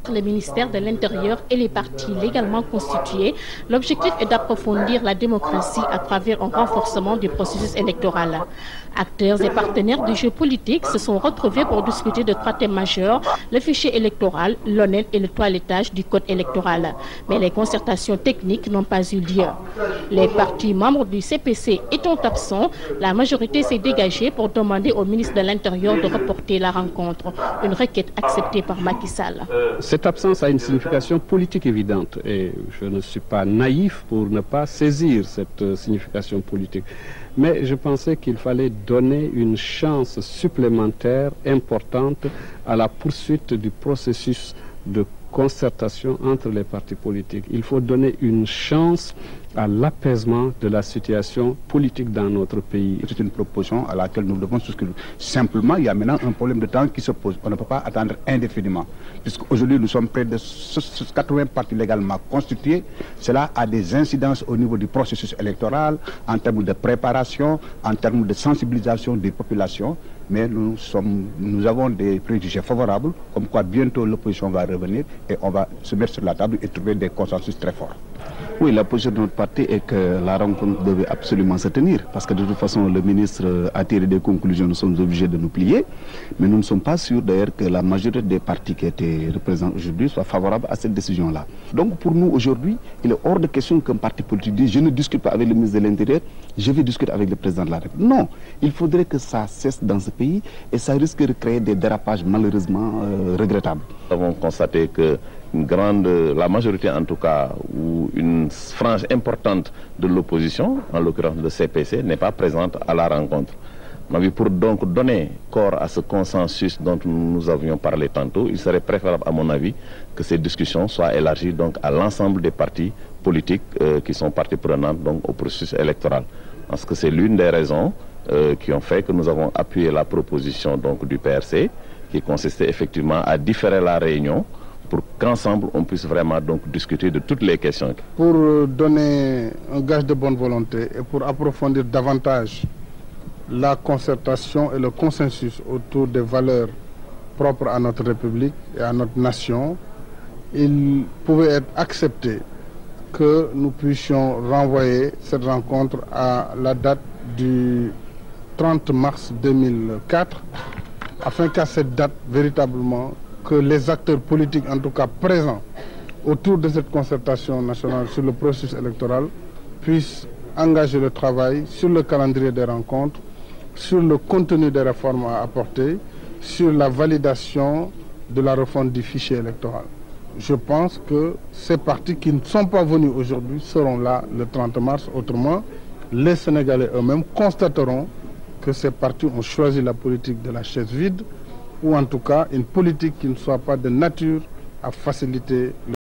entre le ministère de l'Intérieur et les partis légalement constitués. L'objectif est d'approfondir la démocratie à travers un renforcement du processus électoral. Acteurs et partenaires du jeu politique se sont retrouvés pour discuter de 3 thèmes majeurs, le fichier électoral, l'ONEL et le toilettage du code électoral. Mais les concertations techniques n'ont pas eu lieu. Les partis membres du CPC étant absents, la majorité s'est dégagée pour demander au ministre de l'Intérieur de reporter la rencontre. Une requête acceptée par Macky Sall. Cette absence a une signification politique évidente et je ne suis pas naïf pour ne pas saisir cette signification politique. Mais je pensais qu'il fallait donner une chance supplémentaire importante à la poursuite du processus de concertation entre les partis politiques. Il faut donner une chance à l'apaisement de la situation politique dans notre pays. C'est une proposition à laquelle nous devons souscrire. Simplement, il y a maintenant un problème de temps qui se pose. On ne peut pas attendre indéfiniment. Puisqu'aujourd'hui, nous sommes près de 80 partis légalement constitués. Cela a des incidences au niveau du processus électoral, en termes de préparation, en termes de sensibilisation des populations. Mais nous avons des préjugés favorables, comme quoi bientôt l'opposition va revenir et on va se mettre sur la table et trouver des consensus très forts. Oui, la position de notre parti est que la rencontre devait absolument se tenir, parce que de toute façon le ministre a tiré des conclusions, nous sommes obligés de nous plier, mais nous ne sommes pas sûrs d'ailleurs que la majorité des partis qui étaient représentés aujourd'hui soient favorables à cette décision-là. Donc pour nous aujourd'hui, il est hors de question qu'un parti politique dise je ne discute pas avec le ministre de l'Intérieur, je vais discuter avec le président de la République. Non, il faudrait que ça cesse dans ce pays et ça risque de créer des dérapages malheureusement regrettables. Nous avons constaté que la majorité en tout cas, ou une frange importante de l'opposition, en l'occurrence le CPC, n'est pas présente à la rencontre. Mais pour donc donner corps à ce consensus dont nous avions parlé tantôt, il serait préférable à mon avis que ces discussions soient élargies donc à l'ensemble des partis politiques qui sont parties prenantes donc au processus électoral. Parce que c'est l'une des raisons qui ont fait que nous avons appuyé la proposition donc du PRC, qui consistait effectivement à différer la réunion pour qu'ensemble on puisse vraiment donc discuter de toutes les questions. Pour donner un gage de bonne volonté et pour approfondir davantage la concertation et le consensus autour des valeurs propres à notre République et à notre nation, il pouvait être accepté que nous puissions renvoyer cette rencontre à la date du 30 mars 2004, afin qu'à cette date, véritablement, que les acteurs politiques, en tout cas présents autour de cette concertation nationale sur le processus électoral, puissent engager le travail sur le calendrier des rencontres, sur le contenu des réformes à apporter, sur la validation de la refonte du fichier électoral. Je pense que ces partis qui ne sont pas venus aujourd'hui seront là le 30 mars. Autrement, les Sénégalais eux-mêmes constateront que ces partis ont choisi la politique de la chaise vide, ou en tout cas une politique qui ne soit pas de nature à faciliter le